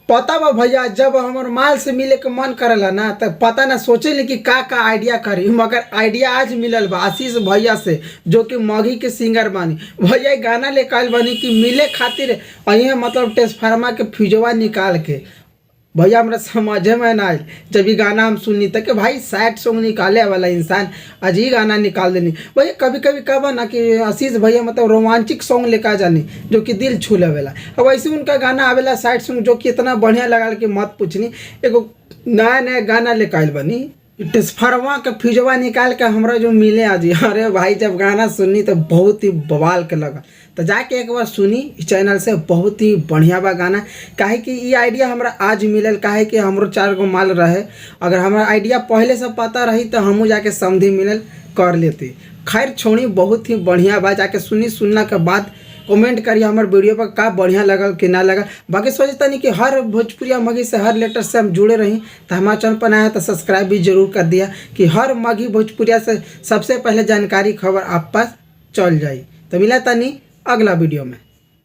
पता बा भैया, जब हमार माल से मिले के मन करेला ना तो पता ना सोचे कि का आइडिया करी, मगर आइडिया आज मिलल बा आशीष भैया से, जो कि मघी के सिंगर बानी। भैया गाना लेकर आइल बानी कि मिले खातिर अहिए, मतलब ट्रांसफार्मर के फ्यूजवा निकाल के। भैया हमरा समझे में ना आयल जब ये गाना हम सुनी तक कि भाई सैड सॉन्ग निकाले वाला इंसान आज ही गाना निकाल देनी। भैया कभी कभी कहा ना कि आशीष भैया मतलब रोमांटिक सॉन्ग लेकर जानी जो कि दिल छू लेवेला। अब वैसे उनका गाना आवेला सैड सॉन्ग जो कि इतना बढ़िया लगा कि मत पूछनी। एगो नया नया गाना लेकर आइल बनी, ट्रांसफार्मर के फ्यूजवा निकाल के हमरा जो मिले आज। अरे भाई जब गाना सुनी तो बहुत ही बवाल के लगा, तो जाके एक बार सुनी इस चैनल से, बहुत ही बढ़िया बा गाना। काहे कि ये आइडिया हमरा आज मिलल, काहे कि हमरो 4 गो माल रहे। अगर हमारा आइडिया पहले से पता रही तो हमू जाके समझी मिलल कर लेती। खैर छोड़ी, बहुत ही बढ़िया बा, जाके सुनना के बाद कमेंट करिए हमार वीडियो पर का बढ़िया लगल कि ना लगल। बाकी सोचता नहीं कि हर भोजपुरिया मघी से, हर लेटर से हम जुड़े रही, तो हमारे चैनल पर आया तो सब्सक्राइब भी जरूर कर दिया कि हर मघी भोजपुरिया से सबसे पहले जानकारी खबर आप पास चल जाए। तो मिला तनी अगला वीडियो में।